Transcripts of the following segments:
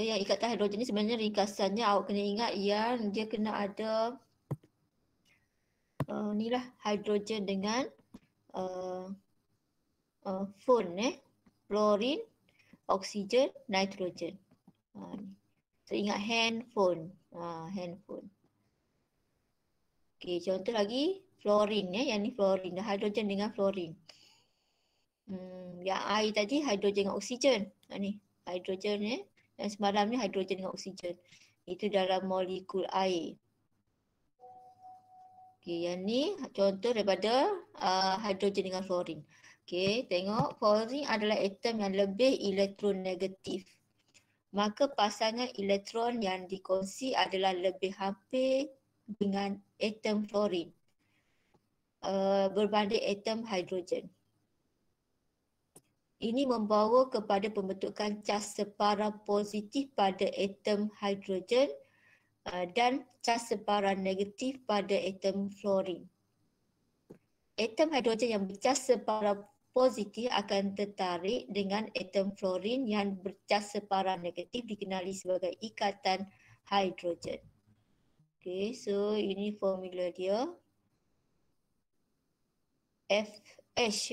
yang ikatan hidrogen ni sebenarnya ringkasannya awak kena ingat yang dia kena ada ni lah hidrogen dengan fon fluorine, oksigen, nitrogen. Ni. So ingat handphone. Handphone. Okey, contoh lagi fluorine yang ni fluorine, hidrogen dengan fluorine. Yang air tadi hidrogen dengan oksigen. Ni hidrogen yang semalam ni hidrogen dengan oksigen. Itu dalam molekul air. Okey, yang ni contoh daripada hidrogen dengan fluorine. Okey, tengok fluorine adalah atom yang lebih elektronegatif. Maka pasangan elektron yang dikongsi adalah lebih hampir dengan atom fluorine berbanding atom hidrogen. Ini membawa kepada pembentukan cas separa positif pada atom hidrogen dan cas separa negatif pada atom fluorine. Atom hidrogen yang bercas separa positif akan tertarik dengan atom fluorine yang bercas separa negatif dikenali sebagai ikatan hidrogen. Okay, so ini formula dia. FH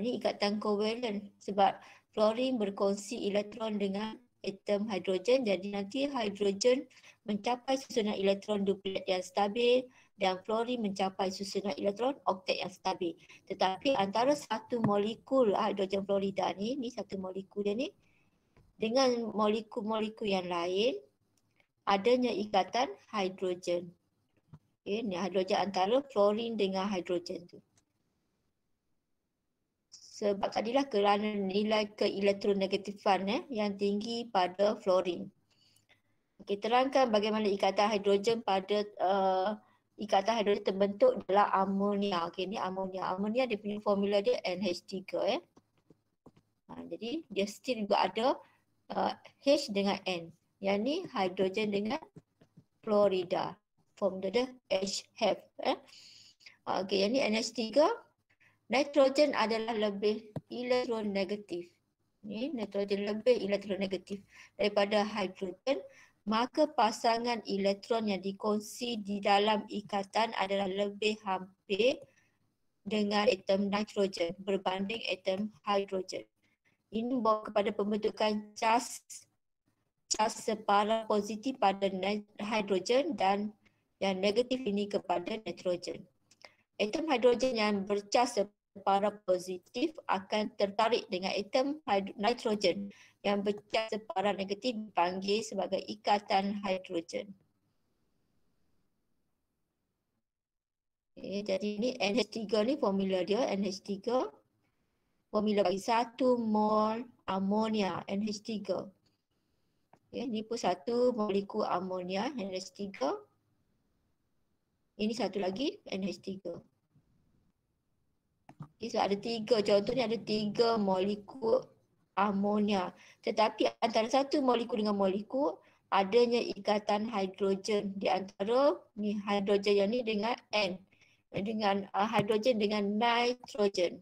ni ikatan kovalent sebab fluorine berkongsi elektron dengan atom hidrogen, jadi nanti hidrogen mencapai susunan elektron duplet yang stabil dan fluorine mencapai susunan elektron oktet yang stabil. Tetapi antara satu molekul hidrogen fluorida ni satu molekul dia ni dengan molekul-molekul yang lain adanya ikatan hidrogen. Okay, ni hidrogen antara fluorine dengan hidrogen tu. Sebab tadilah kerana nilai keelektronegatifan yang tinggi pada fluorine. Okey, terangkan bagaimana ikatan hidrogen pada ikatan hidrogen terbentuk dalam amonia. Okey, ni amonia. Amonia dia punya formula dia NH3 jadi dia still juga ada H dengan N. Yang ni hidrogen dengan fluorida. Formula dia HF. Okey, yang ni NH3. Nitrogen adalah lebih elektronegatif. Ni nitrogen lebih elektronegatif daripada hidrogen, maka pasangan elektron yang dikongsi di dalam ikatan adalah lebih hampir dengan atom nitrogen berbanding atom hidrogen. Ini membawa kepada pembentukan cas separa positif pada hidrogen dan yang negatif ini kepada nitrogen. Atom hidrogen yang bercas separa positif akan tertarik dengan atom nitrogen yang bercas separa negatif dipanggil sebagai ikatan hidrogen. Okay, jadi ni NH3 ni formula dia, NH3 formula bagi 1 mol amonia NH3. Okay, ni pun satu molekul amonia NH3. Ini satu lagi NH3. Okay, so ada 3, contohnya ada 3 molekul amonia. Tetapi antara satu molekul dengan molekul adanya ikatan hidrogen di antara ni hidrogen yang ni dengan N. Dengan hidrogen dengan nitrogen.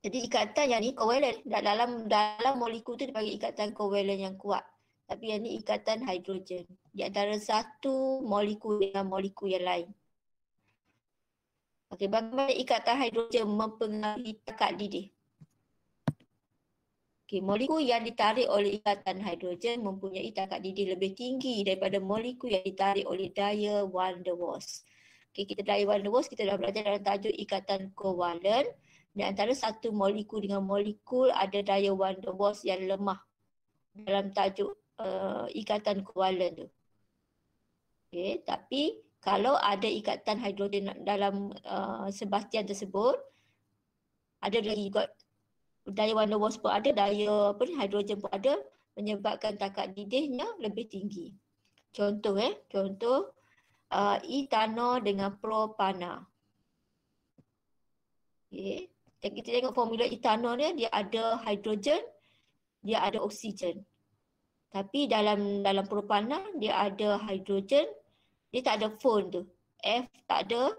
Jadi ikatan yang ni kovalent. Dalam molekul tu dipanggil ikatan kovalent yang kuat. Tapi yang ni ikatan hidrogen di antara satu molekul dengan molekul yang lain. Okey, bagaimana ikatan hidrogen mempengaruhi takat didih? Okey, molekul yang ditarik oleh ikatan hidrogen mempunyai takat didih lebih tinggi daripada molekul yang ditarik oleh daya van der Waals. Okey, kita daya van der Waals kita dah belajar dalam tajuk ikatan kovalent. Di antara satu molekul dengan molekul ada daya van der Waals yang lemah dalam tajuk ikatan kovalent tu. Okey, tapi kalau ada ikatan hidrogen dalam sebastian tersebut, ada lagi juga daya van der Waals pun ada, daya hidrogen pun ada, menyebabkan takat didihnya lebih tinggi. Contoh ethanol dengan propana. Okay. Kita tengok formula ethanol ni, dia ada hidrogen, dia ada oksigen. Tapi dalam propana dia ada hidrogen, dia tak ada fon tu. F tak ada,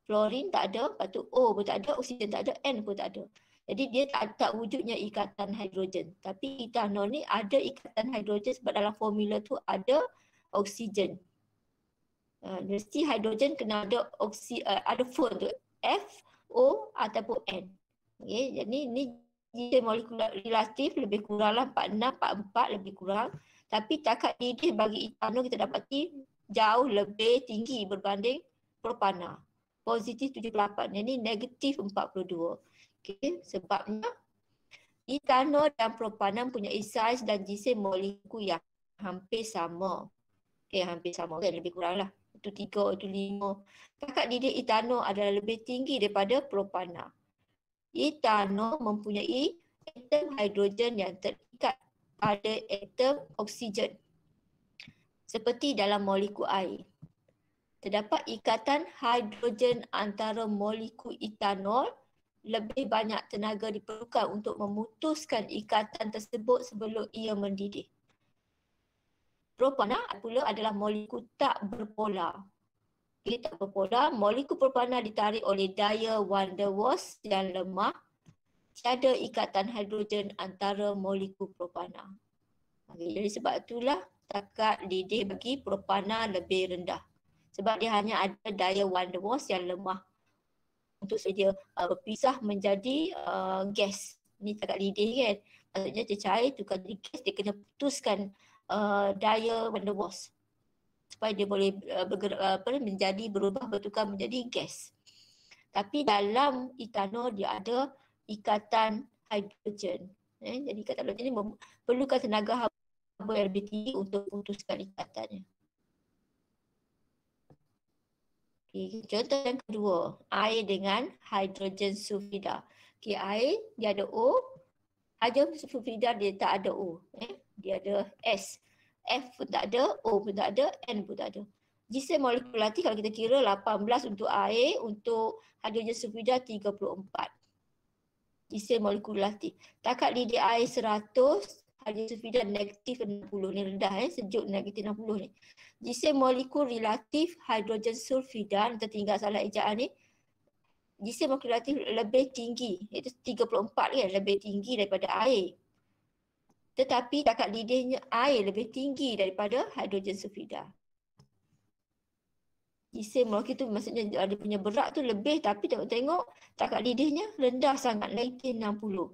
fluorine tak ada, lepas tu O pun tak ada, oksigen tak ada, N pun tak ada. Jadi dia tak wujudnya ikatan hidrogen. Tapi etanol ni ada ikatan hidrogen sebab dalam formula tu ada oksigen. Mesti hidrogen kena ada ada fon tu, F, O ataupun N. Okay, jadi ni dia molekular relatif lebih kuranglah 46, 44 lebih kurang. Tapi takat didih bagi etanol kita dapati jauh lebih tinggi berbanding propana. Positif 78, jadi negatif 42. Okay, sebabnya etanol dan propanan punya saiz dan jisim molekul yang hampir sama. Okay, hampir sama kan, lebih kurang lah. Itu 3, itu 5. Takat didih etanol adalah lebih tinggi daripada propana. Etanol mempunyai atom hidrogen yang terikat pada atom oksigen. Seperti dalam molekul air. Terdapat ikatan hidrogen antara molekul etanol, lebih banyak tenaga diperlukan untuk memutuskan ikatan tersebut sebelum ia mendidih. Propana pula adalah molekul tak berpolar. Okay, tak berpolar, molekul propana ditarik oleh daya van der Waals yang lemah. Tiada ikatan hidrogen antara molekul propana. Okay, jadi sebab itulah takat didih bagi propana lebih rendah. Sebab dia hanya ada daya van der Waals yang lemah untuk dia berpisah menjadi gas. Ni takat didih kan. Maksudnya dia cair tukar jadi gas, dia kena putuskan daya van der Waals supaya dia boleh berubah bertukar menjadi gas. Tapi dalam etanol dia ada ikatan hidrogen. Jadi ikatan hidrogen ini perlukan tenaga haba yang lebih tinggi untuk putuskan ikatannya. Contoh yang kedua, air dengan hidrogen sulfida. Air dia ada O, hidrogen sulfida dia tak ada O. Dia ada S. F pun tak ada, O pun tak ada, N pun tak ada. Jisim molekulatif kalau kita kira 18 untuk air, untuk hidrogen sulfida 34. Jisim molekulatif. Takat didih air 100, hidrogen sulfida negatif 60. Ni rendah, sejuk negatif 60 ni. Jisim molekul relatif hidrogen sulfida, tertinggal salah ejaan ni. Jisim molekulatif lebih tinggi, iaitu 34 kan, lebih tinggi daripada air. Tetapi takat didihnya air lebih tinggi daripada hidrogen sulfida. Jisim molekul tu maksudnya dia punya berat tu lebih, tapi tengok takat didihnya rendah sangat, negatif 60.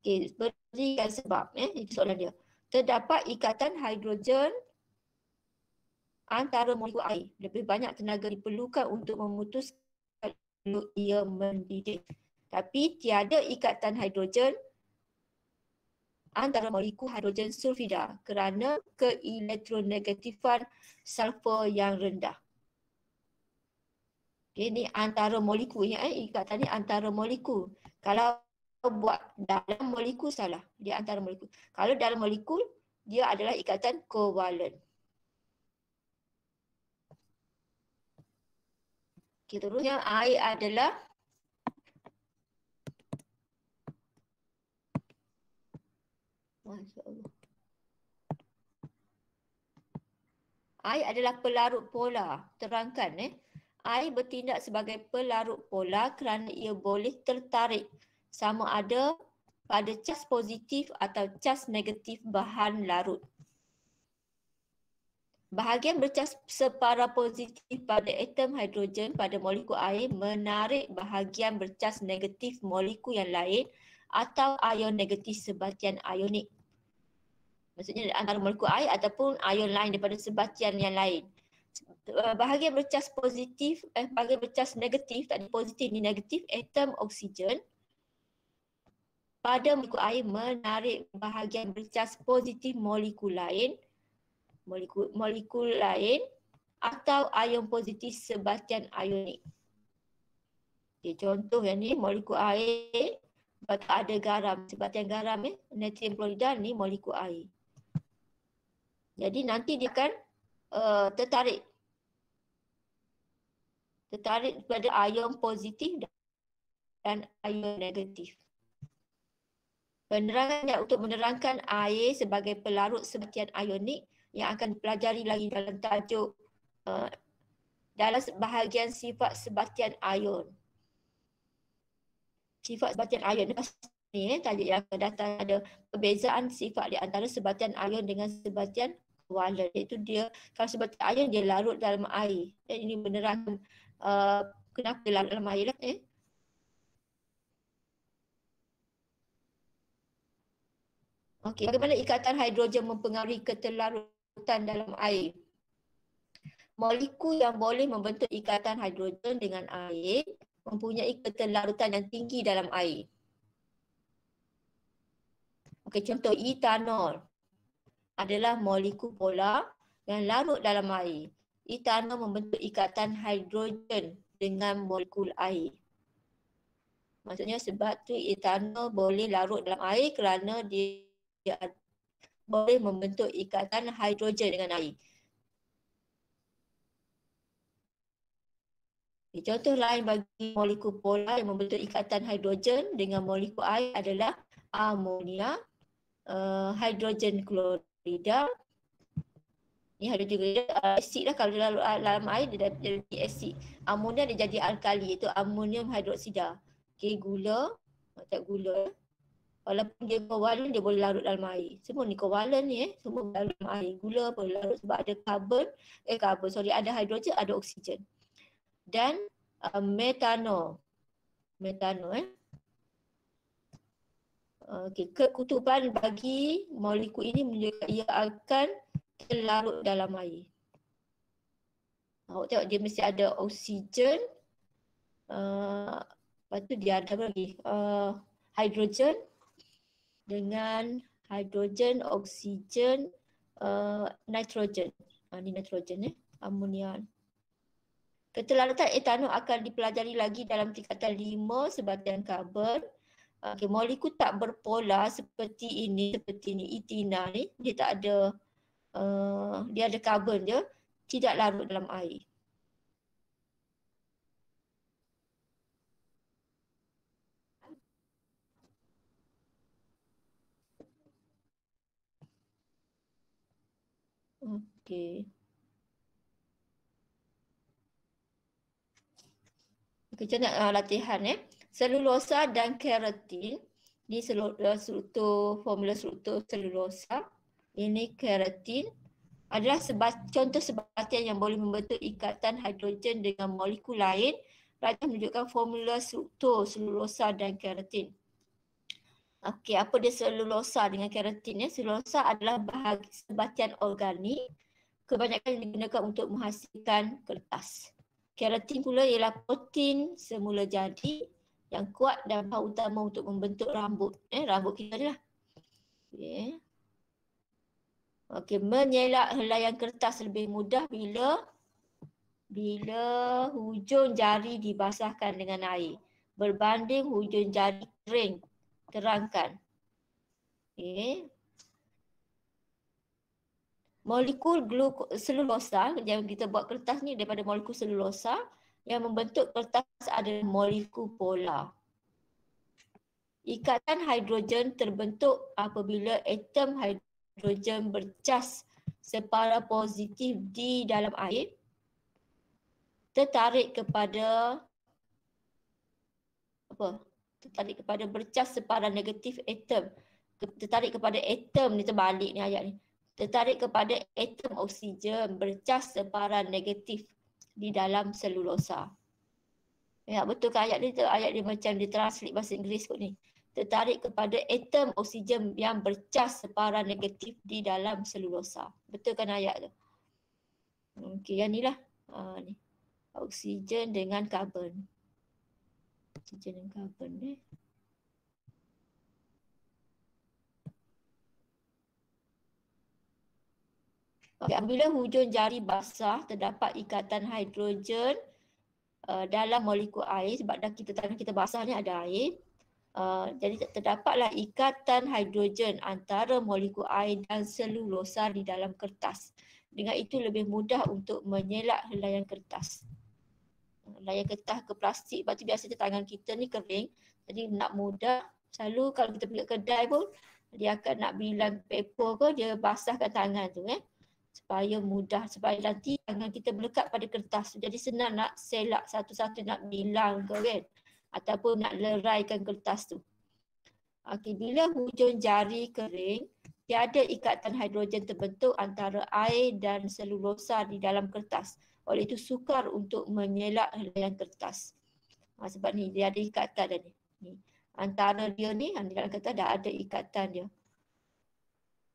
Okey, berikan sebab, itu soalan dia. Terdapat ikatan hidrogen antara molekul air. Lebih banyak tenaga diperlukan untuk memutuskan ia mendidih. Tapi tiada ikatan hidrogen antara molekul hidrogen sulfida kerana keelektronegatifan sulfur yang rendah. Ini antara molekul, ikatan ni antara molekul. Kalau buat dalam molekul salah, dia antara molekul. Kalau dalam molekul, dia adalah ikatan kovalen. Terusnya air adalah air adalah pelarut polar. Terangkan air bertindak sebagai pelarut polar kerana ia boleh tertarik sama ada pada cas positif atau cas negatif bahan larut. Bahagian bercas separa positif pada atom hidrogen pada molekul air menarik bahagian bercas negatif molekul yang lain atau ion negatif sebatian ionik. Maksudnya antara molekul air ataupun ion lain daripada sebatian yang lain. Bahagian bercas positif, bahagian bercas negatif, tadi positif ni negatif, atom oksigen pada molekul air menarik bahagian bercas positif molekul lain, molekul lain atau ion positif sebatian ionik. Okay, contoh yang ni molekul air, tak ada garam, sebatian garam natrium klorida ni molekul air. Jadi nanti dia akan tertarik pada ion positif dan ion negatif. Penerangan untuk menerangkan air sebagai pelarut sebatian ionik yang akan dipelajari lagi dalam tajuk dalam bahagian sifat sebatian ion. Sifat sebatian ion ni tajuk yang akan datang ada perbezaan sifat di antara sebatian ion dengan sebatian kovalent, iaitu dia kalau sebatian ion dia larut dalam air. Dan ini menerangkan kenapa dia larut dalam air lah. Okey, bagaimana ikatan hidrogen mempengaruhi keterlarutan dalam air? Molekul yang boleh membentuk ikatan hidrogen dengan air mempunyai keterlarutan yang tinggi dalam air. Okey, contoh etanol adalah molekul polar yang larut dalam air. Etanol membentuk ikatan hidrogen dengan molekul air. Maksudnya sebab tu etanol boleh larut dalam air kerana dia boleh membentuk ikatan hidrogen dengan air. Contoh lain bagi molekul polar yang membentuk ikatan hidrogen dengan molekul air adalah amonia, hidrogen klorida. Ni hidrogen klorida asid lah, kalau dalam air dia jadi asid. Amonia dia jadi alkali, iaitu amonium hidroksida. Okey, gula, tak gula. Walaupun dia kovalent, dia boleh larut dalam air. Semua ni kovalent ni semua larut dalam air. Gula boleh larut sebab ada ada hidrogen, ada oksigen. Dan metanol. Okey, kekutuban bagi molekul ini menunjukkan ia akan terlarut dalam air. Awak tengok dia mesti ada oksigen. Lepas tu dia ada apa lagi? Hidrogen dengan hidrogen, oksigen, nitrogen. Ni nitrogen amonia. Keterlarutan etanol akan dipelajari lagi dalam tingkatan 5 sebatian karbon. Okay, molekul tak berpolar seperti ini, etina ni, dia tak ada, dia ada karbon je, tidak larut dalam air. Okey. Kita nak latihan selulosa dan keratin. Ni formula struktur selulosa. Ini keratin adalah contoh sebatian yang boleh membentuk ikatan hidrogen dengan molekul lain. Raja menunjukkan formula struktur selulosa dan keratin. Okey, apa dia selulosa dengan keratin? Selulosa adalah sebatian organik. Kebanyakan digunakan untuk menghasilkan kertas. Keratin pula ialah protein semula jadi yang kuat dan bahan utama untuk membentuk rambut. Rambut kita ni lah. Okey, menyelak helaian kertas lebih mudah bila hujung jari dibasahkan dengan air berbanding hujung jari kerangkan. Okey. Molekul selulosa yang kita buat kertas ni daripada molekul selulosa, yang membentuk kertas adalah molekul polar. Ikatan hidrogen terbentuk apabila atom hidrogen bercas separa positif di dalam air tertarik kepada bercas separa negatif atom. Tertarik kepada atom ni, terbalik ni ayat ni. Tertarik kepada atom oksigen bercas separa negatif di dalam selulosa. Ya, betul ke ayat ni? Ayat dia macam ditranslate bahasa Inggeris kot ni. Tertarik kepada atom oksigen yang bercas separa negatif di dalam selulosa. Betul kan ayat tu? Okey, yang ni lah. Ni. Oksigen dengan karbon. Oksigen dan karbon ni. Okay, apabila hujung jari basah terdapat ikatan hidrogen dalam molekul air, sebab dah tangan kita basah ni ada air. Jadi terdapatlah ikatan hidrogen antara molekul air dan selulosa di dalam kertas. Dengan itu lebih mudah untuk menyelak helaian kertas. Helaian kertas ke plastik, sebab tu biasanya tangan kita ni kering. Jadi nak mudah, selalu kalau kita pergi ke kedai pun, dia akan nak bilang paper ke, dia basahkan tangan tu supaya mudah, supaya nanti tangan kita melekat pada kertas. Jadi senang nak selak satu-satu, nak bilang ke kan. ataupun nak leraikan kertas tu. Okey, bila hujung jari kering, tiada ikatan hidrogen terbentuk antara air dan selulosa di dalam kertas. Oleh itu sukar untuk menyelak helaian kertas. Sebab ni dia ada ikatan dah ni. Antara dia ni di dalam kertas dah ada ikatan dia.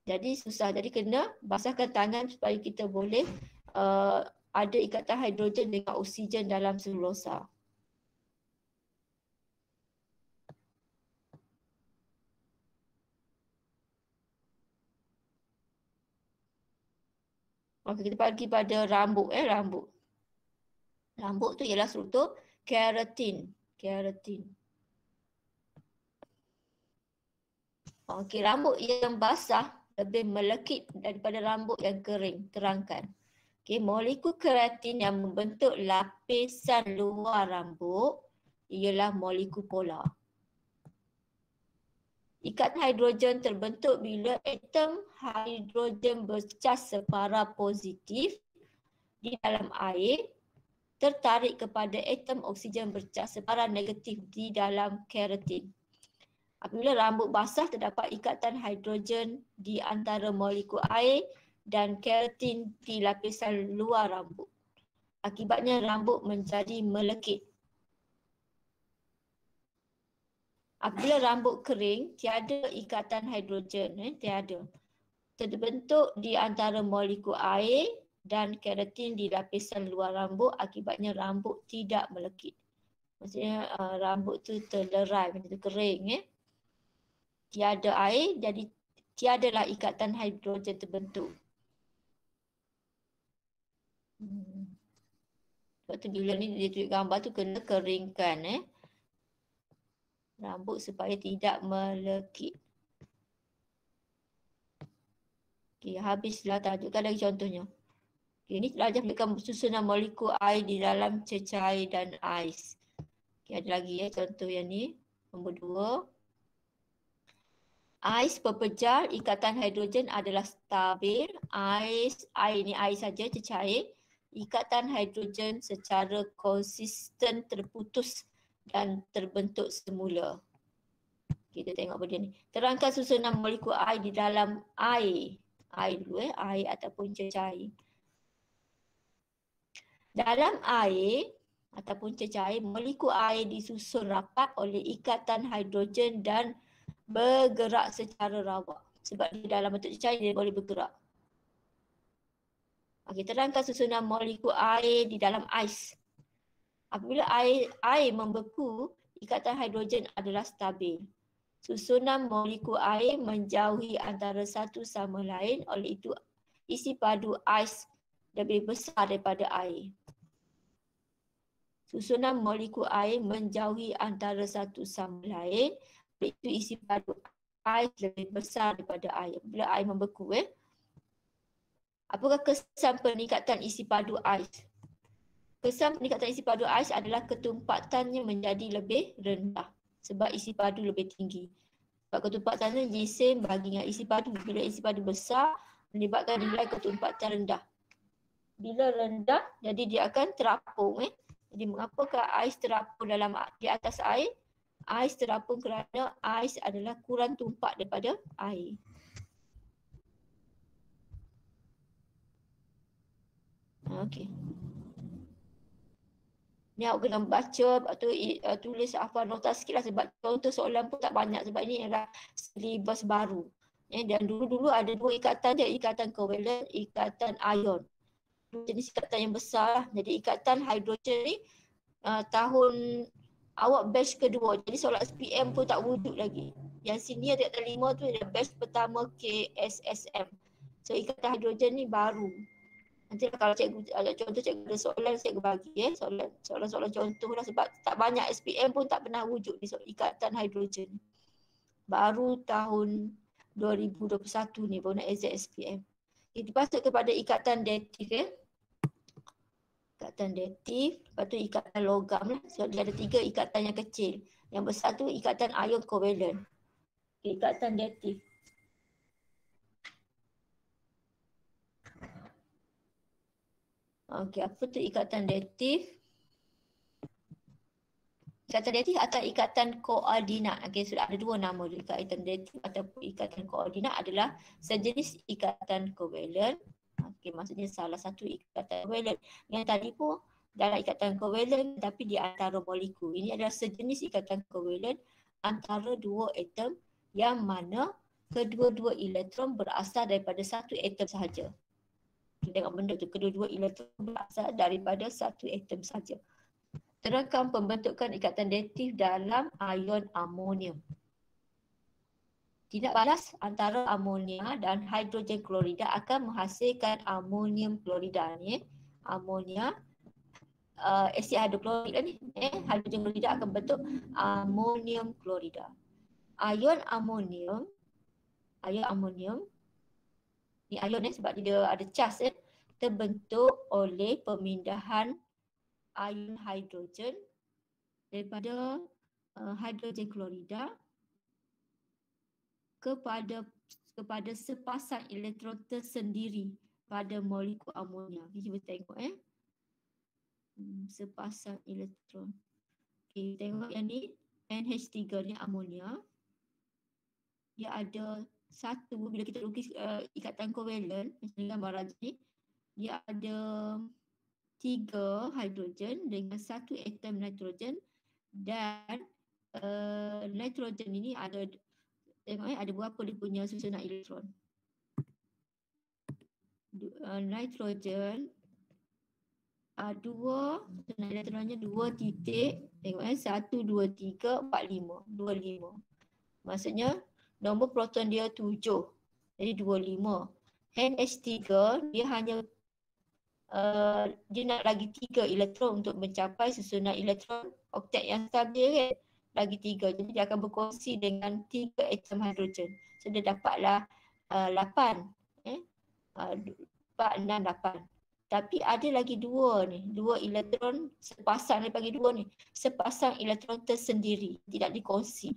Jadi susah. Jadi kena basahkan tangan supaya kita boleh ada ikatan hidrogen dengan oksigen dalam selulosa. Okey, kita pergi pada rambut. Rambut. Rambut tu ialah struktur keratin. Keratin. Okey, rambut yang basah lebih melekit daripada rambut yang kering. Terangkan. Okey, molekul keratin yang membentuk lapisan luar rambut ialah molekul polar. Ikatan hidrogen terbentuk bila atom hidrogen bercas separa positif di dalam air tertarik kepada atom oksigen bercas separa negatif di dalam keratin. Apabila rambut basah, terdapat ikatan hidrogen di antara molekul air dan keratin di lapisan luar rambut. Akibatnya rambut menjadi melekit. Apabila rambut kering, tiada ikatan hidrogen, tiada. Terbentuk di antara molekul air dan keratin di lapisan luar rambut, akibatnya rambut tidak melekit. Maksudnya rambut tu terlerai, macam tu kering. Tiada air, jadi tiadalah ikatan hidrogen terbentuk. Sebab tu bila ni dia tunjuk gambar tu kena keringkan rambut supaya tidak melekit. Okey, habislah tajukkan lagi contohnya. Okey, ini telah menunjukkan susunan molekul air di dalam cecair dan ais. Okey, ada lagi contoh yang ni. Nombor 2. Ais berpejar, ikatan hidrogen adalah stabil. Air ni air saja, cecair. Ikatan hidrogen secara konsisten terputus dan terbentuk semula. Kita tengok benda ni. Terangkan susunan molekul air di dalam air. Air dulu air ataupun cecair. Dalam air ataupun cecair, molekul air disusun rapat oleh ikatan hidrogen dan bergerak secara rawak. Sebab di dalam bentuk cecair dia boleh bergerak. Okey, terangkan susunan molekul air di dalam ais. Apabila air membeku, ikatan hidrogen adalah stabil. Susunan molekul air menjauhi antara satu sama lain, oleh itu isi padu ais lebih besar daripada air. Susunan molekul air menjauhi antara satu sama lain, oleh itu isi padu ais lebih besar daripada air. Bila air membeku, apakah kesan peningkatan isi padu ais? Kesan peningkatan isi padu ais adalah ketumpatannya menjadi lebih rendah sebab isi padu lebih tinggi. Sebab ketumpatannya jisim bagi dengan isi padu. Bila isi padu besar, menyebabkan nilai ketumpatan rendah. Bila rendah, jadi dia akan terapung. Jadi mengapakah ais terapung di atas air? Ais terapung kerana ais adalah kurang tumpak daripada air. Okey. Ni awak kena baca, lepas tu tulis apa nota sikit lah sebab contoh soalan pun tak banyak sebab ini adalah silibus baru. Dan dulu-dulu ada dua ikatan je, ikatan kovalen, ikatan ion. Jenis ikatan yang besar lah. Jadi ikatan hidrogen ni tahun awak batch kedua. Jadi solat SPM pun tak wujud lagi. Yang senior tingkatan 5 tu adalah batch pertama KSSM. So ikatan hidrogen ni baru. Nanti kalau cikgu ada contoh, cikgu ada soalan, cikgu bagi soalan-soalan contoh lah sebab tak banyak SPM pun tak pernah wujud di ikatan hidrogen. Baru tahun 2021 ni baru nak exit SPM. Kita masuk kepada ikatan datif Ikatan datif, lepas tu ikatan logam lah. So dia ada 3 ikatan yang kecil. Yang besar tu ikatan ion kovalen. Ikatan datif. Okey, apa tu ikatan datif? Ikatan datif atau ikatan koordinat. Okey, sudah ada dua nama dia. Ikatan datif ataupun ikatan koordinat adalah sejenis ikatan kovalen. Okey, maksudnya salah satu ikatan kovalen. Yang tadi pun dalam ikatan kovalen tapi di antara molekul. Ini adalah sejenis ikatan kovalen antara dua atom yang mana kedua-dua elektron berasal daripada satu atom sahaja. Kita tengok benda tu, kedua-dua elektron berasal daripada satu atom sahaja. Terangkan pembentukan ikatan datif dalam ion amonium. Tindak balas antara amonia dan hidrogen klorida akan menghasilkan amonium klorida ni. Amonia, asid hidroklorid ni, hidrogen klorida akan bentuk amonium klorida. Ion amonium ni ion sebab dia ada charge terbentuk oleh pemindahan ion hidrogen daripada hidrogen klorida kepada sepasang elektron tersendiri pada molekul amonia. Kita tengok sepasang elektron. Okey, tengok yang ni NH3 ni amonia. Dia ada satu, bila kita lukis ikatan kovalen dengan gambar ni, dia ada 3 hidrogen dengan satu atom nitrogen dan nitrogen ini ada, tengok ada berapa dia punya susunan elektron. Nitrogen dua, susunan elektronnya 2 titik, tengok 1, 2, 3, 4, 5, 25. Maksudnya nombor proton dia 7, jadi 25. NH3 dia hanya dia nak lagi 3 elektron untuk mencapai susunan elektron oktet yang stabil kan. Lagi 3, jadi dia akan berkongsi dengan 3 atom hidrogen. So dia dapatlah 8. 4, 6, 8. Tapi ada lagi 2 ni, 2 elektron sepasang, dia bagi 2 ni, sepasang elektron tersendiri, tidak dikongsi.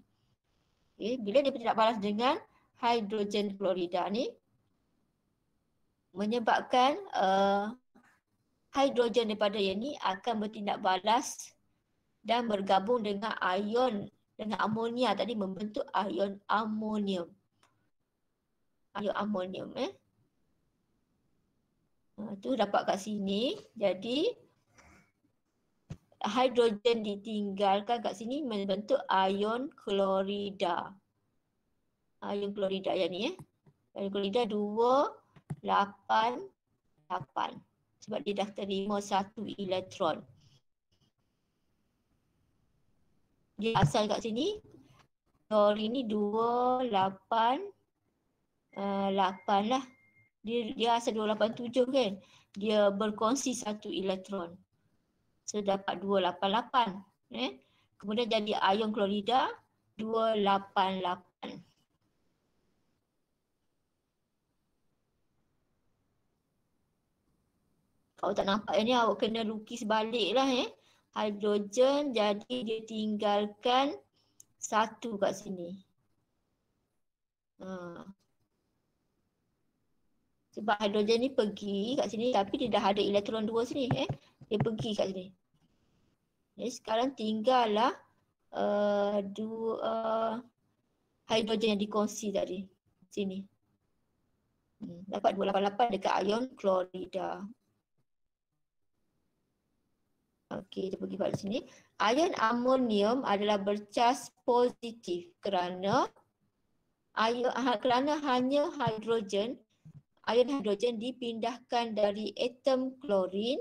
Okay. Bila dia tidak balas dengan hidrogen klorida ni, menyebabkan hidrogen daripada yang ni akan bertindak balas dan bergabung dengan ion, dengan amonia tadi membentuk ion amonium. Ion amonium tu dapat kat sini. Jadi hidrogen ditinggalkan kat sini membentuk ion klorida. Ion klorida yang ni ion klorida 2, 8, 8. Sebab dia dah terima satu elektron. Dia asal kat sini. Klorin ni 2, 8, 8 lah. Dia asal 287 kan. Dia berkongsi satu elektron. So dapat 288. Kemudian jadi ion klorida 288. Kalau tak nampak yang ni awak kena lukis balik lah Hidrogen jadi dia tinggalkan satu kat sini. Sebab hidrogen ni pergi kat sini tapi dia dah ada elektron 2 sini Dia pergi kat sini. Jadi sekarang tinggallah 2 hidrogen yang dikongsi tadi. Sini. Dapat 288 dekat ion klorida. Okey, kita pergi pada sini. Ion amonium adalah bercas positif kerana hanya hidrogen, ion hidrogen dipindahkan dari atom klorin,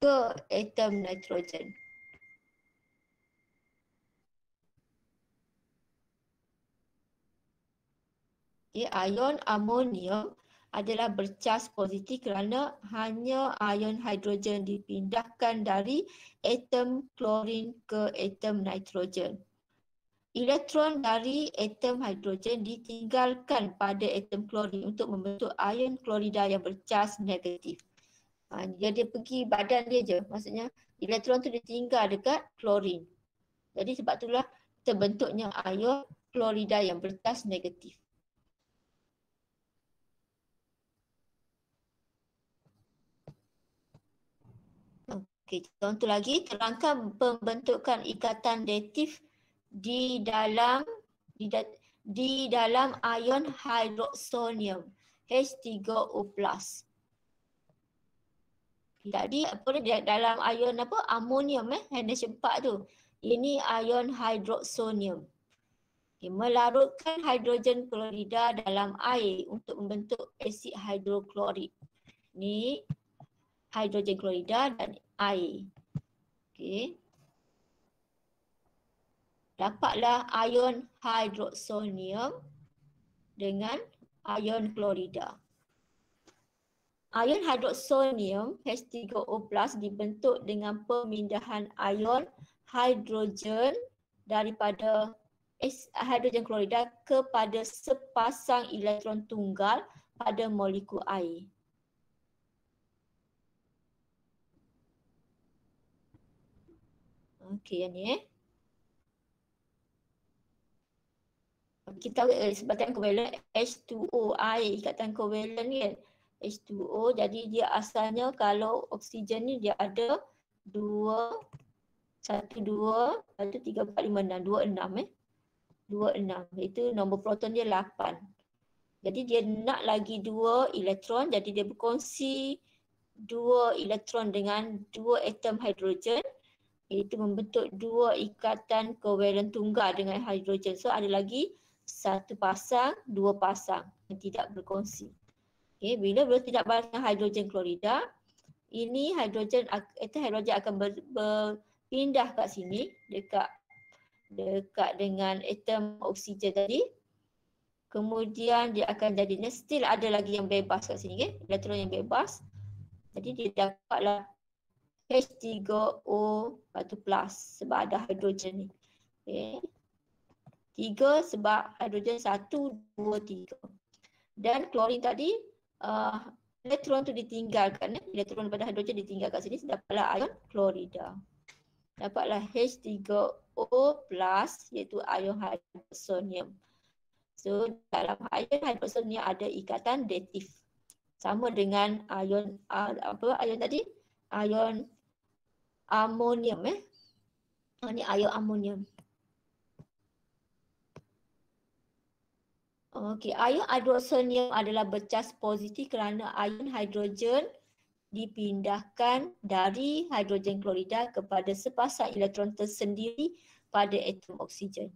ke atom nitrogen. Okay, ion amonium adalah bercas positif kerana hanya ion hidrogen dipindahkan dari atom klorin ke atom nitrogen. Elektron dari atom hidrogen ditinggalkan pada atom klorin untuk membentuk ion klorida yang bercas negatif. Dia pergi badan dia je, maksudnya elektron tu dia tinggal dekat klorin. Jadi sebab itulah terbentuknya ion klorida yang bercas negatif. Okey, contoh lagi, terangkan pembentukan ikatan datif di dalam di dalam ion hidroksonium H3O+. Tadi apa dia dalam ion apa? Amonium NH4 tu. Ini ion hidroksonium. Okay, melarutkan hidrogen klorida dalam air untuk membentuk asid hidroklorik. Ni hidrogen klorida dan air. Okey. Dapatlah ion hidroksonium dengan ion klorida. Ion hidroksonium H3O+ dibentuk dengan pemindahan ion hidrogen daripada hidrogen klorida kepada sepasang elektron tunggal pada molekul air. Okey, yang ni kita sebabkan kovalen H2O, air ikatan kovalen kan. H2O, jadi dia asalnya kalau oksigen ni dia ada 2, 1, 2, 1, 3, 4, 5, 6, 26 26, itu nombor proton dia 8. Jadi dia nak lagi 2 elektron, jadi dia berkongsi 2 elektron dengan 2 atom hidrogen, iaitu membentuk 2 ikatan kovalen tunggal dengan hidrogen. So ada lagi 1 pasang, 2 pasang yang tidak berkongsi. Okay, bila tidak balas dengan hidrogen klorida, ini hidrogen akan berpindah kat sini dekat dengan atom oksigen tadi. Kemudian dia akan jadi still ada lagi yang bebas kat sini, okay? Elektron yang bebas. Jadi dia dapatlah H3O plus sebab ada hidrogen ni. Okay. 3 sebab hidrogen 1, 2, 3. Dan klorin tadi elektron tu ditinggalkan, elektron pada hidrogen ditinggalkan sini, dapatlah ion klorida. Dapatlah H3O+, iaitu ion hidroksonium. So dalam ion hidroksonium ada ikatan datif. Sama dengan ion ion tadi? Ion amonium Ini ion amonium. Okey, ion hidroksonium adalah bercas positif kerana ion hidrogen dipindahkan dari hidrogen klorida kepada sepasang elektron tersendiri pada atom oksigen.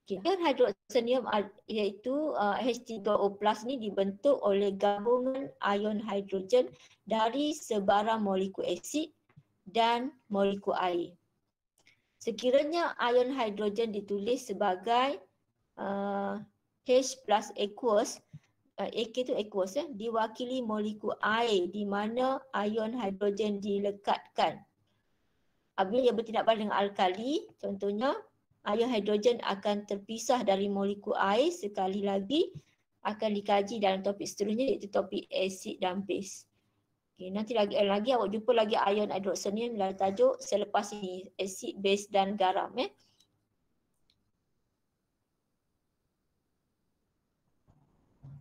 Okay. Ion hidroksonium iaitu H3O+ ni dibentuk oleh gabungan ion hidrogen dari sebarang molekul asid dan molekul air. Sekiranya ion hidrogen ditulis sebagai H plus aqueous, AK tu aqueous diwakili molekul air di mana ion hidrogen dilekatkan. Apabila ia bertindak balas dengan alkali, contohnya ion hidrogen akan terpisah dari molekul air. Sekali lagi akan dikaji dalam topik seterusnya, iaitu topik asid dan base. Okay, nanti lagi awak jumpa lagi ion hidroksonium dalam tajuk selepas ini, asid, base dan garam.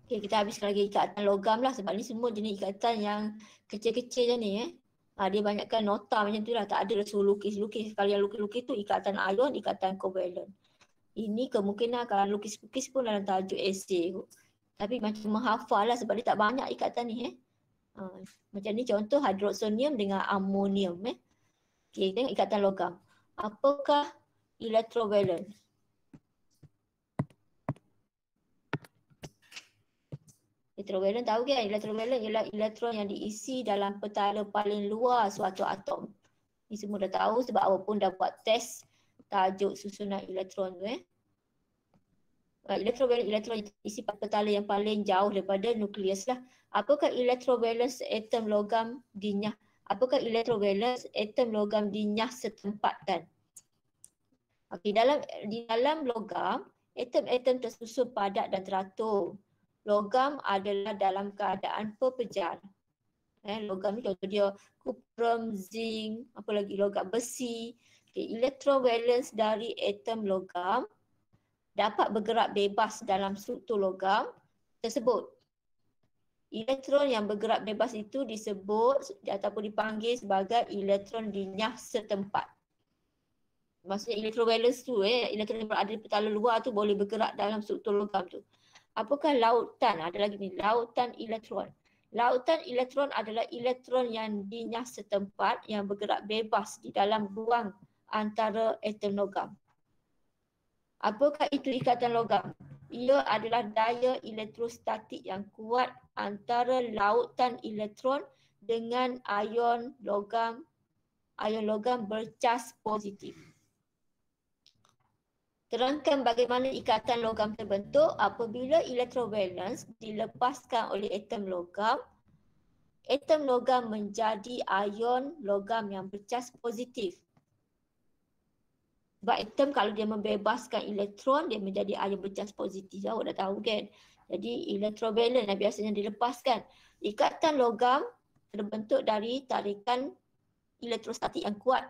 Okay, kita habiskan lagi ikatan logam lah sebab ni semua jenis ikatan yang kecil-kecil je ni. Dia banyakkan nota macam tu lah, tak ada suruh lukis-lukis. Kalau yang lukis-lukis tu ikatan ion, ikatan kovalen. Ini kemungkinan kalau lukis-lukis pun dalam tajuk esei kot. Tapi macam menghafal lah sebab dia tak banyak ikatan ni. Macam ni contoh hidroksonium dengan amonium. Okay, tengok ikatan logam. Apakah electrovalen? Electrovalen tahu kan? Electrovalen ialah elektron yang diisi dalam petala paling luar suatu atom. Ini semua dah tahu sebab awak pun dah buat test tajuk susunan elektron tu. Electrovalen elektron yang diisi pada petala yang paling jauh daripada nukleus lah. Apakah electrovalence atom logam dinyah? Apakah electrovalence atom logam dinyah setempatkan? Okey, di dalam logam, atom-atom tersusun padat dan teratur. Logam adalah dalam keadaan perpecahan. Logam ni contoh dia kuprum, zinc, apa lagi logam besi. Okay, electrovalence dari atom logam dapat bergerak bebas dalam struktur logam tersebut. Elektron yang bergerak bebas itu disebut ataupun dipanggil sebagai elektron dinyah setempat. Maksudnya electrovalence tu, elektron yang berada di petala luar tu boleh bergerak dalam struktur logam tu. Apakah lautan? Ada lagi ni, lautan elektron. Lautan elektron adalah elektron yang dinyah setempat yang bergerak bebas di dalam ruang antara atom logam. Apakah itu ikatan logam? Ia adalah daya elektrostatik yang kuat antara lautan elektron dengan ion logam bercas positif. Terangkan bagaimana ikatan logam terbentuk apabila electrovalence dilepaskan oleh atom logam menjadi ion logam yang bercas positif. Sebab atom kalau dia membebaskan elektron, dia menjadi ion bercas positif. Awak dah tahu kan? Jadi electrovalence biasanya dilepaskan. Ikatan logam terbentuk dari tarikan elektrostatik yang kuat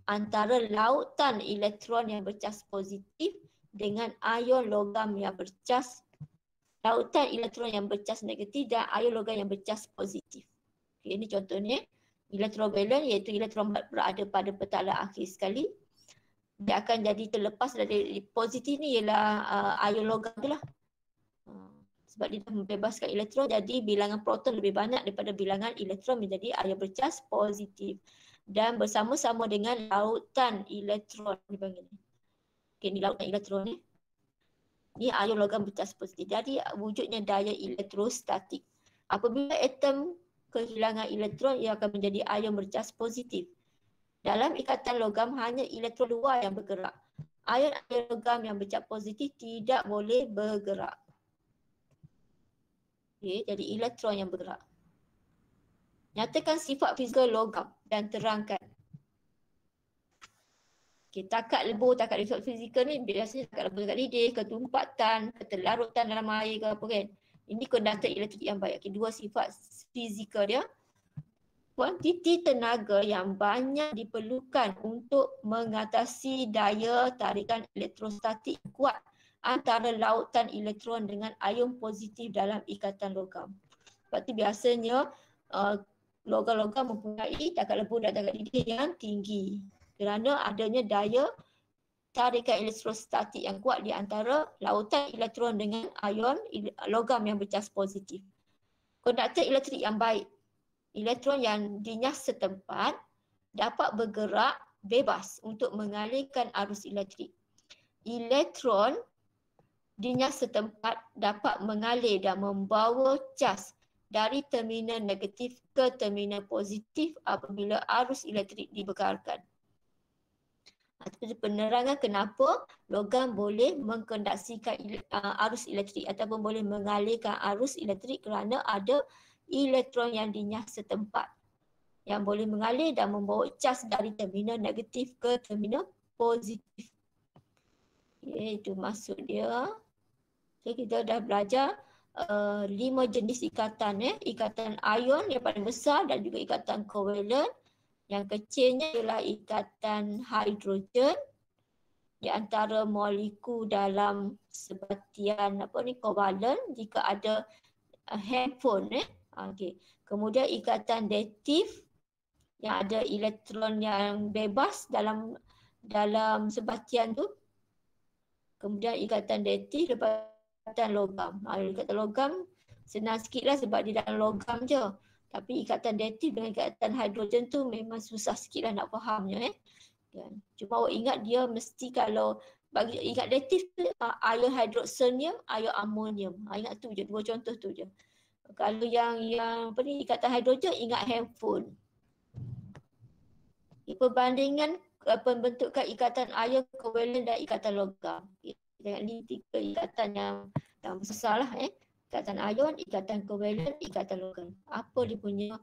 antara lautan elektron yang bercas positif dengan ion logam yang bercas, lautan elektron yang bercas negatif dan ion logam yang bercas positif. Okay, ini contohnya electrovalence, iaitu elektron berada pada petala akhir sekali. Dia akan jadi terlepas dari positif ni ialah ion logam tu lah. Sebab dia membebaskan elektron, jadi bilangan proton lebih banyak daripada bilangan elektron menjadi ion bercas positif. Dan bersama-sama dengan lautan elektron dipanggil ni. Okay, ni lautan elektron ni. Ni ion logam bercas positif. Jadi wujudnya daya elektrostatik. Apabila atom kehilangan elektron, ia akan menjadi ion bercas positif. Dalam ikatan logam hanya elektron luar yang bergerak. Ion logam yang bercas positif tidak boleh bergerak. Okay, jadi elektron yang bergerak. Nyatakan sifat fizikal logam dan terangkan. Okay, takat lebur, takat sifat fizikal ni biasanya takat lebur, takat lidih, ketumpatan, keterlarutan dalam air ke apa kan. Ini konduktor elektrik yang baik. Okay, dua sifat fizikal dia. Kuantiti tenaga yang banyak diperlukan untuk mengatasi daya tarikan elektrostatik kuat antara lautan elektron dengan ion positif dalam ikatan logam. Sebab itu biasanya logam-logam mempunyai takat lebur dan takat lidih yang tinggi kerana adanya daya tarikan elektrostatik yang kuat di antara lautan elektron dengan ion logam yang bercas positif. Konduktor elektrik yang baik. Elektron yang dinyah setempat dapat bergerak bebas untuk mengalirkan arus elektrik. Elektron dinyah setempat dapat mengalir dan membawa cas dari terminal negatif ke terminal positif apabila arus elektrik dibekalkan. Itu penerangan kenapa logam boleh mengkonduksikan arus elektrik ataupun boleh mengalirkan arus elektrik kerana ada elektron yang dinyah setempat yang boleh mengalir dan membawa cas dari terminal negatif ke terminal positif. Okay, itu maksud dia. Okay, kita dah belajar 5 jenis ikatan. Ikatan ion yang paling besar dan juga ikatan kovalent. Yang kecilnya ialah ikatan hidrogen di antara molekul dalam sebatian kovalent jika ada handphone. Okay. Kemudian ikatan datif yang ada elektron yang bebas dalam sebatian tu. Kemudian ikatan datif ikatan logam. Ikatan logam senang sikit lah sebab dia dalam logam je. Tapi ikatan datif dengan ikatan hidrogen tu memang susah sikit lah nak fahamnya. Kan? Cuma awak ingat dia mesti kalau bagi ingat datif tu ion hidroxonium, ion amonium. Ingat tu je, dua contoh tu je. Kalau yang ikatan hidrogen, ingat handphone. Perbandingan pembentukan ikatan ion kovalent dan ikatan logam. Tengok ni 3 ikatan yang besar lah. Ikatan ion, ikatan kovalent, ikatan logam. Apa dia punya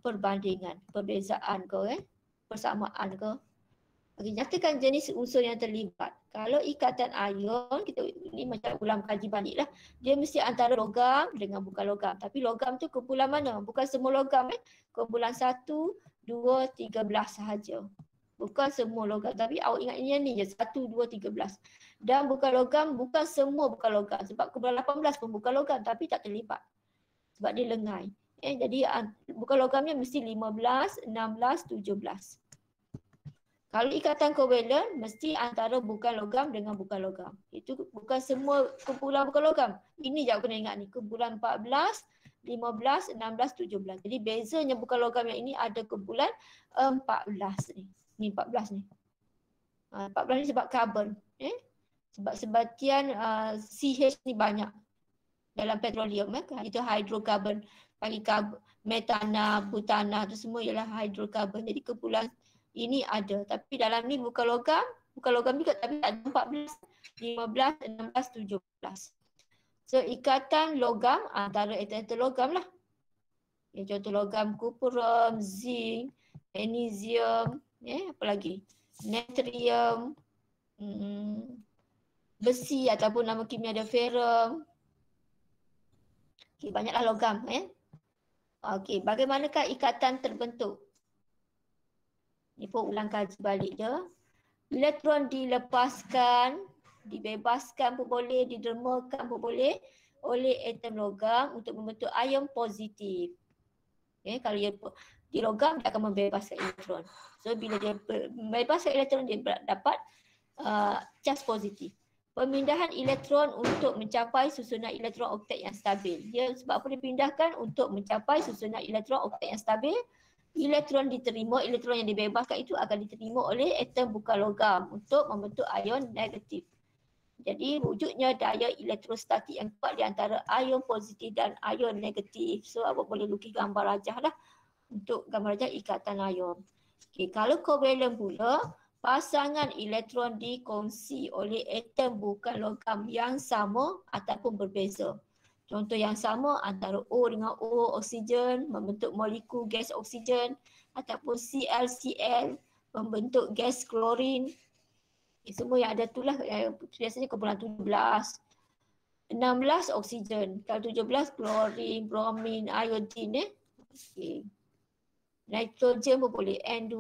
perbandingan, perbezaan ke, persamaan ke? Okay, nyatakan jenis unsur yang terlibat. Kalau ikatan ion, kita ini macam ulang kaji balik lah. Dia mesti antara logam dengan bukan logam. Tapi logam tu kumpulan mana? Bukan semua logam. Kumpulan 1, 2, 13 sahaja. Bukan semua logam. Tapi awak ingat ni je. 1, 2, 13. Dan bukan logam, bukan semua bukan logam. Sebab kumpulan 18 pun bukan logam tapi tak terlibat. sebab dia lengai. Jadi bukan logamnya mesti 15, 16, 17. Kalau ikatan kovalen mesti antara bukan logam dengan bukan logam. Itu bukan semua kumpulan bukan logam. Ini je kena ingat ni, kumpulan 14, 15, 16, 17. Jadi bezanya bukan logam yang ini ada kumpulan 14 ni. Ni 14 ni. 14 ni sebab karbon. Sebab sebatian CH ni banyak dalam petroleum. Itu hidrokarbon. Bagi karbon, metana, butana tu semua ialah hidrokarbon. Jadi kumpulan ini ada. Tapi dalam ni bukan logam juga tapi ada 14, 15, 16, 17. So ikatan logam antara atom logam lah. Contoh logam kuprum, zinc, magnesium, apa lagi? Natrium, besi ataupun nama kimia ada ferrum. Okay, banyaklah logam. Okey, bagaimanakah ikatan terbentuk? Ni pun ulang kaji balik dia. Elektron dilepaskan, dibebaskan pun boleh, didermakan pun boleh oleh atom logam untuk membentuk ion positif. Kalau dia di logam dia akan membebaskan elektron. So bila dia membebaskan elektron dia dapat charge positif. Pemindahan elektron untuk mencapai susunan elektron oktet yang stabil. Dia sebab apa dipindahkan? Untuk mencapai susunan elektron oktet yang stabil. Elektron diterima, elektron yang dibebaskan itu akan diterima oleh atom bukan logam untuk membentuk ion negatif. Jadi wujudnya daya elektrostatik yang kuat di antara ion positif dan ion negatif. So awak boleh lukis gambar rajah lah untuk gambar rajah ikatan ion. Okay, kalau kovalen pula, pasangan elektron dikongsi oleh atom bukan logam yang sama ataupun berbeza. Contoh yang sama antara O dengan O, oksigen membentuk molekul gas oksigen ataupun ClCl membentuk gas klorin. Semua yang ada tu lah, biasanya kumpulan 17. 16 oksigen, kalau 17 klorin, bromin, iodin. Okay. Nitrogen pun boleh, N2,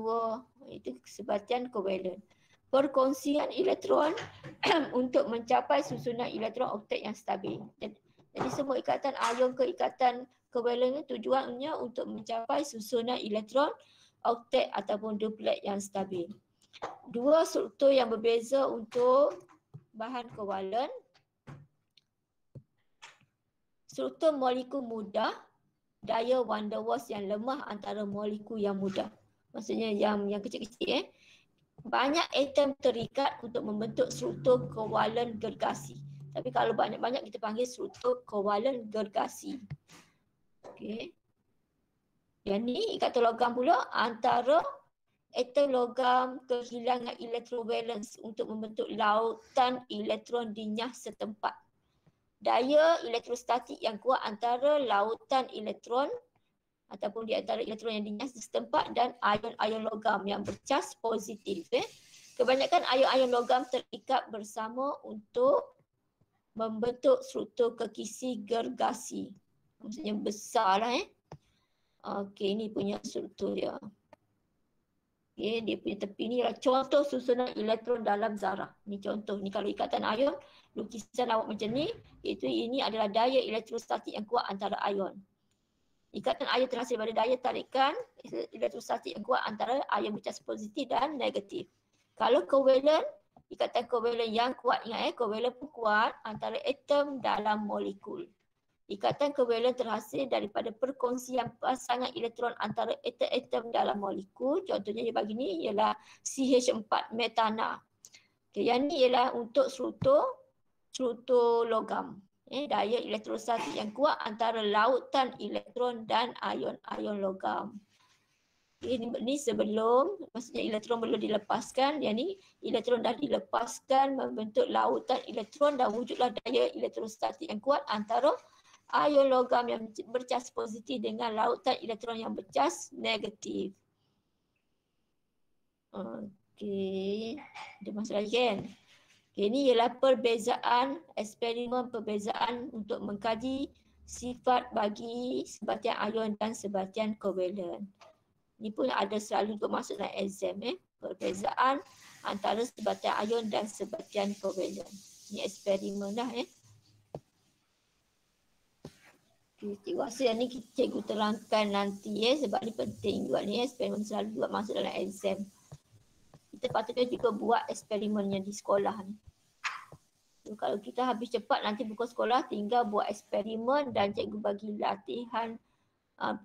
itu sebatian kovalen. Perkongsian elektron untuk mencapai susunan elektron oktet yang stabil. Jadi semua ikatan ion ke ikatan kovalen tujuannya untuk mencapai susunan elektron oktet ataupun duplet yang stabil. Dua struktur yang berbeza untuk bahan kovalen. Struktur molekul mudah, daya van der Waals yang lemah antara molekul yang mudah. Maksudnya yang kecil-kecil. Banyak atom terikat untuk membentuk struktur kovalen gergasi. Tapi kalau banyak-banyak kita panggil struktur kovalen gergasi. Okey. Yang ni ikatan logam pula antara atom logam kehilangan electrovalence untuk membentuk lautan elektron dinyah setempat. Daya elektrostatik yang kuat antara lautan elektron ataupun di antara elektron yang dinyah setempat dan ion-ion logam yang bercas positif. Kebanyakan ion-ion logam terikat bersama untuk membentuk struktur kekisi gergasi. Maksudnya besar lah. Okey, ni punya struktur dia. Okay, dia punya tepi ni adalah contoh susunan elektron dalam zarah. Ni contoh, ni kalau ikatan ion, lukisan awak macam ni, iaitu ini adalah daya elektrostatik yang kuat antara ion. Ikatan ion terhasil daripada daya tarikan elektrostatik yang kuat antara ion bercas positif dan negatif. Kalau kovalen, ikatan kovalen yang kuat, ingat kovalen pun kuat antara atom dalam molekul. Ikatan kovalen terhasil daripada perkongsian pasangan elektron antara atom-atom dalam molekul. Contohnya dia bagi ni ialah CH4 metana. Okay, yang ni ialah untuk struktur logam. Daya elektrostatik yang kuat antara lautan elektron dan ion-ion logam. Ini sebelum, maksudnya elektron belum dilepaskan. Yang ni elektron dah dilepaskan membentuk lautan elektron dan wujudlah daya elektrostatik yang kuat antara ion logam yang bercas positif dengan lautan elektron yang bercas negatif. Okey, ada masalah lagi kan? Okay, ini ialah perbezaan eksperimen perbezaan untuk mengkaji sifat bagi sebatian ion dan sebatian kovalen. Ini pun ada selalu untuk masuk dalam exam. Perbezaan antara sebatian ion dan sebatian kovalen. Ini eksperimen dah. Okay, cikgu rasa yang ni cikgu terangkan nanti sebab ni penting juga ni eksperimen selalu juga masuk dalam exam. Kita patutnya juga buat eksperimennya di sekolah ni. So, kalau kita habis cepat nanti buka sekolah tinggal buat eksperimen dan cikgu bagi latihan.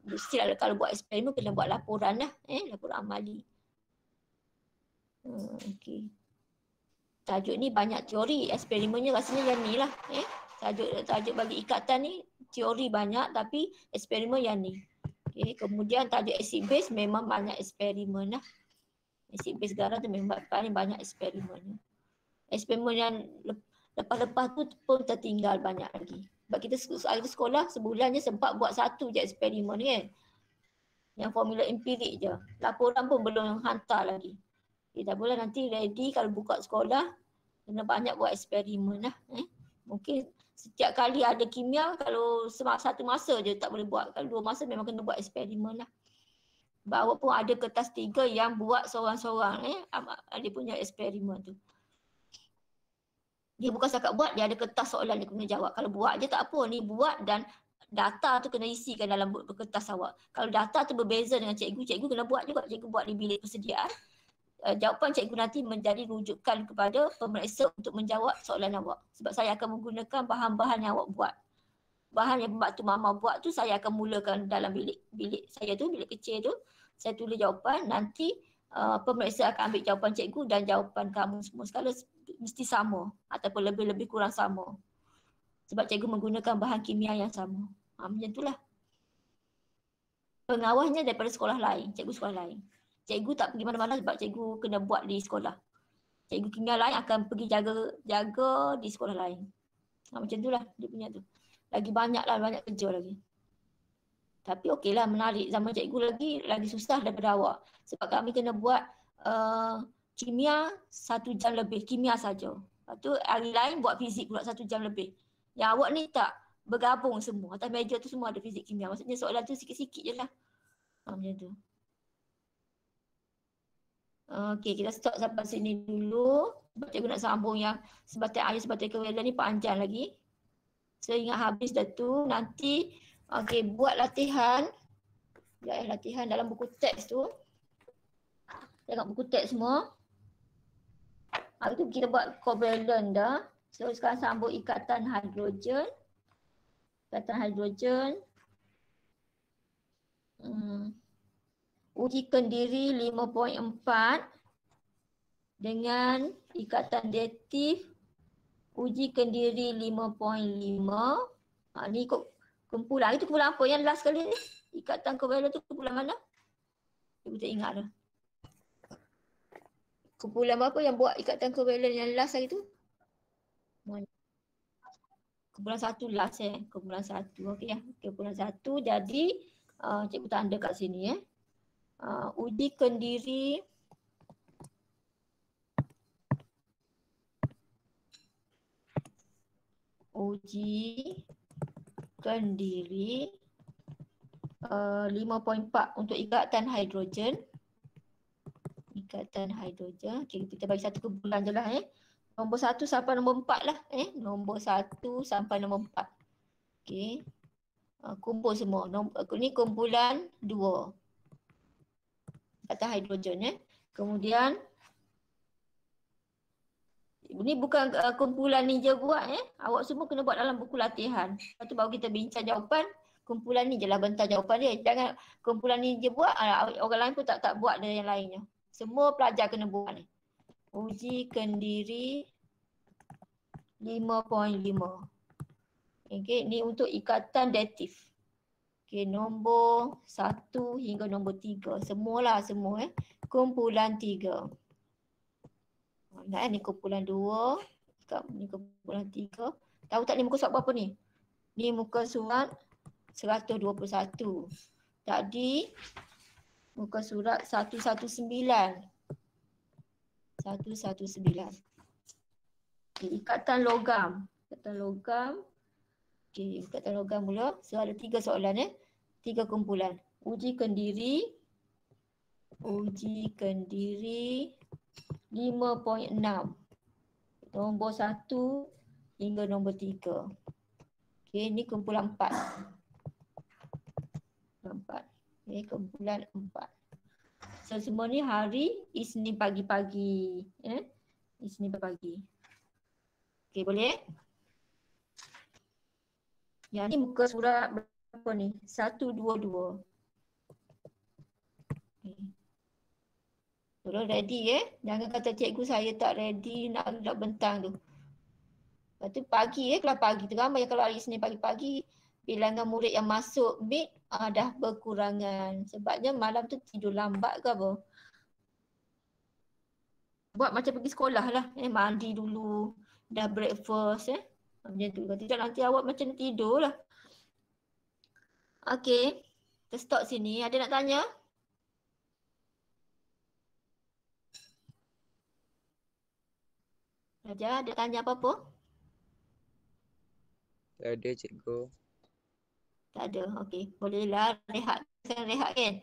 Mestilah kalau buat eksperimen kena buat laporan lah, laporan amali. Okay. Tajuk ni banyak teori, eksperimennya rasanya yang ni lah. Tajuk bagi ikatan ni teori banyak tapi eksperimen yang ni. Okay. Kemudian tajuk acid base memang banyak eksperimen lah. Acid base garam tu memang paling banyak eksperimen. Eksperimen yang lepas-lepas tu pun tertinggal banyak lagi. Sebab kita sekolah sebulannya sempat buat satu je eksperimen kan. Yang formula empirik je. Laporan pun belum hantar lagi. Dah boleh nanti ready kalau buka sekolah kena banyak buat eksperimen lah. Mungkin setiap kali ada kimia kalau satu masa je tak boleh buat. Kalau 2 masa memang kena buat eksperimen lah. Bawa pun ada kertas 3 yang buat seorang-seorang. Dia punya eksperimen tu. Dia bukan setakat buat, dia ada kertas soalan dia kena jawab. Kalau buat je tak apa, ni buat dan data tu kena isikan dalam kertas awak. Kalau data tu berbeza dengan cikgu, cikgu kena buat juga. Cikgu buat di bilik persediaan. Jawapan cikgu nanti menjadi rujukan kepada pemeriksa untuk menjawab soalan awak. Sebab saya akan menggunakan bahan-bahan yang awak buat. Bahan yang pembantu mama buat tu saya akan mulakan dalam bilik saya tu, bilik kecil tu. Saya tulis jawapan, nanti pemeriksa akan ambil jawapan cikgu dan jawapan kamu semua sekali mesti sama ataupun lebih-lebih kurang sama. Sebab cikgu menggunakan bahan kimia yang sama. Macam itulah. Pengawasnya daripada sekolah lain, cikgu sekolah lain. Cikgu tak pergi mana-mana sebab cikgu kena buat di sekolah. Cikgu kimia lain akan pergi jaga di sekolah lain. Macam itulah dia punya tu. Lagi banyak kerja lagi. Tapi okeylah, menarik. Zaman cikgu lagi susah daripada awak. Sebab kami kena buat kimia 1 jam lebih, kimia saja. Lepas tu hari lain buat fizik pula 1 jam lebih. Yang awak ni tak bergabung semua. Atas meja tu semua ada fizik kimia. Maksudnya soalan tu sikit-sikit je lah. Macam tu. Okey, kita stop sampai sini dulu. Sebab cikgu nak sambung yang sebatai air, sebatai kewelan ni panjang lagi. Saya ingat habis dah tu. Nanti buat latihan. Latihan dalam buku teks tu. Tengok buku teks semua. Hari tu kita buat covalent dah. So sekarang sambung ikatan hidrogen. Ikatan hidrogen. Uji kendiri 5.4 dengan ikatan datif uji kendiri 5.5. Ni kumpulan. Itu kumpulan apa yang last kali ni? Ikatan covalent tu kumpulan mana? Ibu tak ingat dah. Kumpulan apa yang buat ikatan covalent yang last hari tu? Kumpulan 1 last Kumpulan 1. Okey ya. Kumpulan 1 jadi cikgu tanda kat sini uji kendiri kendiri 5.4 untuk ikatan hidrogen. Ikatan hidrogen. Okey, kita bagi satu kumpulan je lah Nombor 1 sampai nombor 4 lah Nombor 1 sampai nombor 4. Okey. Kumpul semua. Ni kumpulan 2. Ikatan hidrogen Kemudian ni bukan kumpulan ni je buat Awak semua kena buat dalam buku latihan. Lepas tu baru kita bincang jawapan. Kumpulan ni je lah bentang jawapan dia. Jangan kumpulan ni je buat, orang lain pun tak buat dengan yang lainnya. Semua pelajar kena buat ni. Uji kendiri 5.5. Okey, ni untuk ikatan datif. Okey, nombor 1 hingga nombor 3. Semualah semua kumpulan 3. Ni kumpulan 2. Ni kumpulan 3. Tahu tak ni muka surat berapa ni? Ni muka surat 121. Jadi muka surat 119. 119. Okay, ikatan logam. Ikatan logam. Okey, ikatan logam mula. So ada 3 soalan 3 kumpulan. Uji kendiri 5.6. Nombor 1 hingga nombor 3. Okey, ni kumpulan 4. 4. Okay, kumpulan 4. So semua ni hari Isnin pagi-pagi. Isnin pagi. Okay, boleh? Yang ni muka surat berapa ni? 122. Okay. Tolong ready Jangan kata cikgu saya tak ready nak bentang tu. Lepas tu pagi kalau pagi tu ramai kalau hari Isnin pagi-pagi bilangan murid yang masuk mid dah berkurangan. Sebabnya malam tu tidur lambat ke apa. Buat macam pergi sekolah lah. Mandi dulu. Dah breakfast. Macam tu. Kalau tidak nanti awak macam tidur lah. Okay. Kita stop sini. Ada nak tanya? Raja, ada tanya apa-apa? Tak ada cikgu. Tak ada. Okay. Bolehlah rehat. Sekarang rehat kan?